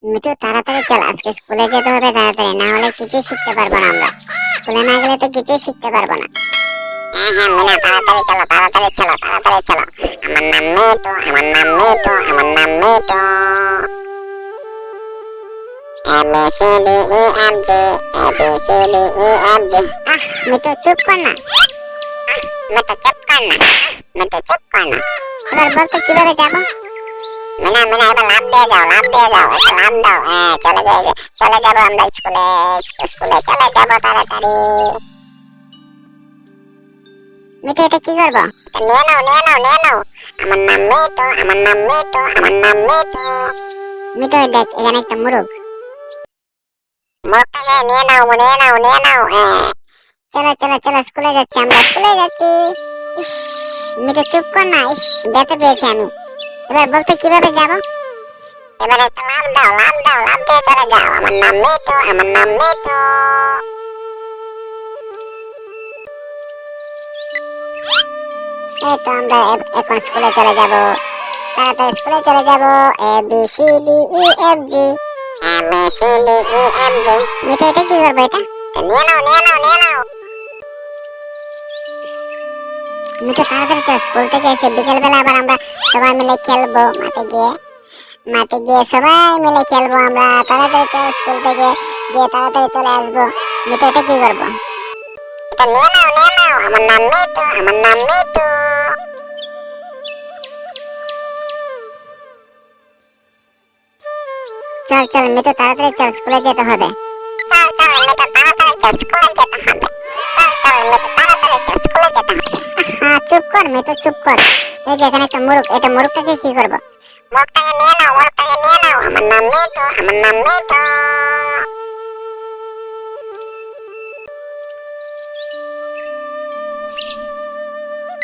মিঠু তাড়াতাড়ি চল, আজকে স্কুলে যেতে হবে তাড়াতাড়ি, না হলে কিছুই শিখতে পারবো না আমরা। স্কুলে না গেলে তো কিছুই শিখতে পারবো না। হ্যাঁ হ্যাঁ মিনা, তাড়াতাড়ি চলো তাড়াতাড়ি চলো তাড়াতাড়ি চলো। আমার নাম মিঠু, আমার নাম মিঠু, আমার নাম Mithu. A B C D E F G, A B C D E F G। Mithu চুপ কর না, মিঠু চুপ কর না, মিঠু চুপ কর না। এবার বলতে কিভাবে যাবো? মিনা মিনা, এবার লাফ দিয়ে যাও, লাফ দিয়ে যাও, একটা লাফ দাও। হ্যাঁ চলে যাবো আমরা স্কুলে, স্কুলে চলে যাবো তাড়াতাড়ি। মিঠু এটা কি করবো? এটা নিয়ে নাও নিয়ে নাও নিয়ে নাও। আমার নাম মিঠু, আমার নাম মিঠু, আমার নাম মিঠু। মিঠু দেখ, এখানে একটা মুরগ, মুরগটাকে নিয়ে নাও নিয়ে নাও নিয়ে নাও। হ্যাঁ চলো চলো চলো, স্কুলে যাচ্ছি আমরা, স্কুলে যাচ্ছি। ইস মিঠু চুপ কর না, ইস ব্যথা পেয়েছি আমি। এবার বলতে কিভাবে যাবো? এবার একটা লাফ দাও, লাফ দাও, লাফ দিয়ে চলে যাও। আমার নাম মিঠু, আমার নাম মিঠু। এই তো আমরা এখন স্কুলে চলে যাব, তাড়াতাড়ি স্কুলে চলে যাব। A B C D E F G, A B C D E F G। Mithu এটা কি করবো? এটা নিয়ে নাও নিয়ে নাও নিয়ে নাও। মিঠু তাড়াতাড়ি চল, স্কুল থেকে এসে বিকেল বেলা আবার আমরা সবাই মিলে খেলবো মাঠে গিয়ে, মাঠে গিয়ে সবাই মিলে খেলবো আমরা। তাড়াতাড়ি চল, স্কুল থেকে গিয়ে তাড়াতাড়ি চলে আসবো। মিঠু এটা কি করবো? এটা নিয়ে নাও নিয়ে নাও। আমার নাম মিঠু, আমার নাম মিঠু। চল চল মিঠু তাড়াতাড়ি চল, স্কুলে যেতে হবে। চল চল মিঠু তাড়াতাড়ি চল, স্কুলে যেতে হবে। চল চল মিঠু তাড়াতাড়ি চল, স্কুলে যেতে হবে। হ্যাঁ চুপ কর মিঠু, চুপ কর। এই যে এখানে একটা মুরগ, এটা মুরগটাকে কি করবো? মুরগটাকে নিয়ে নাও, মুরগটাকে নিয়ে নাও। আমার নাম মিঠু, আমার নাম মিঠু।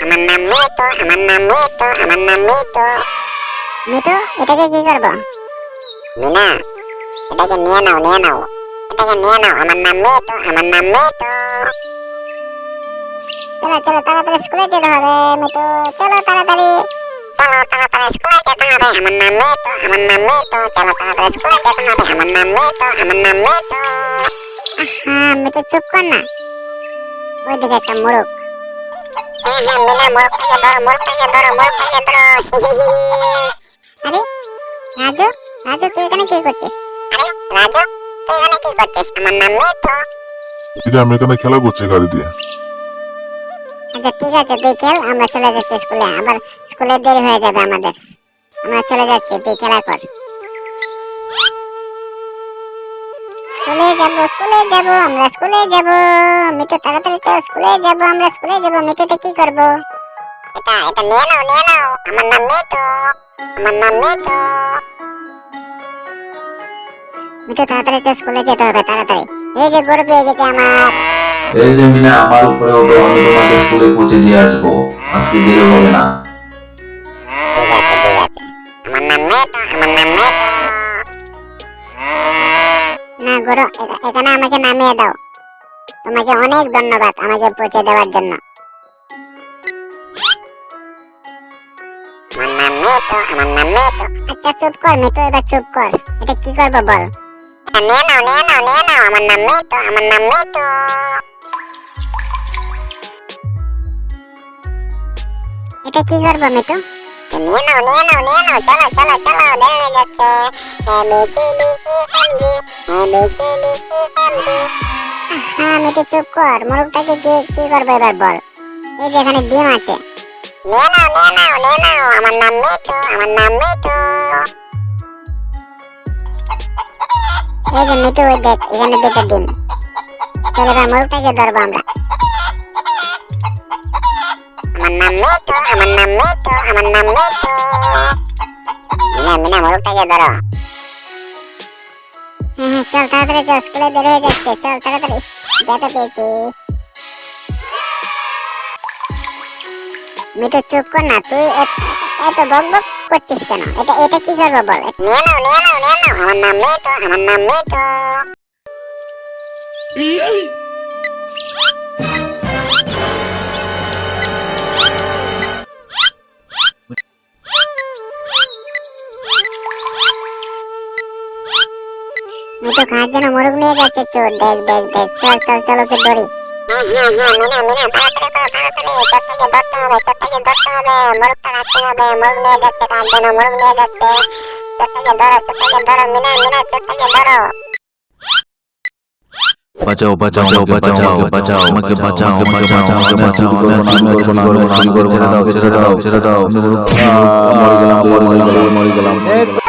আমার নাম মিঠু, আমার নাম মিঠু, আমার নাম মিঠু। মিঠু এটাকে কি করবো? মিনা এটাকে নিয়ে নাও নিয়ে নাও, এটাকে নিয়ে নাও। আমার নাম মিঠু, আমার নাম মিঠু। চলো চলো তাড়াতাড়ি স্কুলে যেতে হবে মিঠু, চলো তাড়াতাড়ি, চলো তাড়াতাড়ি স্কুলে যেতে হবে। আমার নাম মিঠু, আমার নাম মিঠু, চলো তাড়াতাড়ি স্কুলে যেতে হবে। আমার নাম মিঠু, আমার নাম মিঠু। হ্যাঁ মিঠু চুপ কর না, ওইদিকে একটা মোরগ। হ্যাঁ হ্যাঁ মিনা, মোরগটাকে ধরো, মোরগটাকে ধরো, মোরগটাকে ধরো। আরে রাজু, রাজু তুই এখানে কি করছিস? আরে রাজু তুই এখানে কি করছিস? আমার নাম মিঠু। দিদি আমি এখানে খেলা করছি গাড়ি দিয়ে। আচ্ছা ঠিক আছে তুই খেল, আমরা চলে যাচ্ছি স্কুলে, আবার স্কুলে দেরি হয়ে যাবে আমাদের। আমরা চলে যাচ্ছি, তুই খেলা কর। স্কুলে যাব, স্কুলে যাব, আমরা স্কুলে যাব। মিঠু তাড়াতাড়ি চল, স্কুলে যাব, আমরা স্কুলে যাব। মিঠুটা কি করব? এটা নিয়ে নাও নিয়ে নাও। আমার নাম মিঠু, আমার নাম মিঠু। মিঠু তাড়াতাড়ি চল, স্কুলে যেতে হবে তাড়াতাড়ি। এই যে গরু পেয়ে গেছে আমার। এই যে মিনা, আমার উপরে ওঠো, আমি তোমাকে স্কুলে পৌঁছে দিয়ে আসবো, আজকে দেরি হবে না। ঠিক আছে ঠিক আছে। আমার নাম মিঠু, আমার নাম মিঠু। না গরু, এখানে আমাকে নামিয়ে দাও। তোমাকে অনেক ধন্যবাদ আমাকে পৌঁছে দেওয়ার জন্য। আমার নাম মিঠু, আমার নাম মিঠু। আচ্ছা চুপ কর মিঠু, এবার চুপ কর। এটা কি করবো বল? এটা নিয়ে নাও নিয়ে নাও নিয়ে নাও। আমার নাম মিঠু, আমার নাম মিঠু। এটা কি করবো মিঠু? নিয়ে নাও নিয়ে নাও নিয়ে নাও। চলো চলো চলো, দেরি হয়ে যাচ্ছে। A B C D E F G, A B C D E F G। হ্যাঁ মিঠু চুপ কর, মোরগটাকে কি করবো এবার বল? এই যে এখানে ডিম আছে, নিয়ে নাও নিয়ে নাও নিয়ে নাও। আমার নাম মিঠু, আমার নাম মিঠু। এই যে মিঠু, ওই দেখ এখানে দুটো ডিম। চল এবার মোরগটাকে ধরবো আমরা। আমার নাম মিঠু, আমার নাম মিঠু, আমার নাম মিঠু। মিনা মিনা, মোরগটাকে ধরো। হ্যাঁ হ্যাঁ চল তাড়াতাড়ি চল, স্কুলে দেরি হয়ে যাচ্ছে, চল তাড়াতাড়ি। ব্যথা পেয়েছি। মিঠু চুপ কর না, তুই এত বক বক করছিস কেন? এটা কি করবো বল? নিয়ে নাও নিয়ে নাও নিয়ে নাও। আমার নাম মিঠু, আমার নাম মিঠু। মিঠু খাওয়ার জন্য মোরগ নিয়ে যাচ্ছে চোর। দেখ দেখ দেখ, চল চল চল ওকে ধরি। হ্যাঁ হ্যাঁ হ্যাঁ, মিনা মিনা তাড়াতাড়ি করো তাড়াতাড়ি, চোরটাকে ধরতে হবে, চোরটাকে ধরতে হবে, মোরগটা রাখতে হবে। মোরগ নিয়ে যাচ্ছে খাওয়ার জন্য, মোরগ নিয়ে যাচ্ছে। চোরটাকে ধরো মিনা মিনা, চোরটাকে ধরো। বাঁচাও বাঁচাও বাঁচাও বাঁচাও আমাকে বাঁচাও আমাকে বাঁচাও আমাকে বাঁচাও চুরি করবো না চুরি করবো না ছেড়ে দাও ছেড়ে দাও ছেড়ে দাও মরে গেলাম মরে গেলাম মরে গেলাম।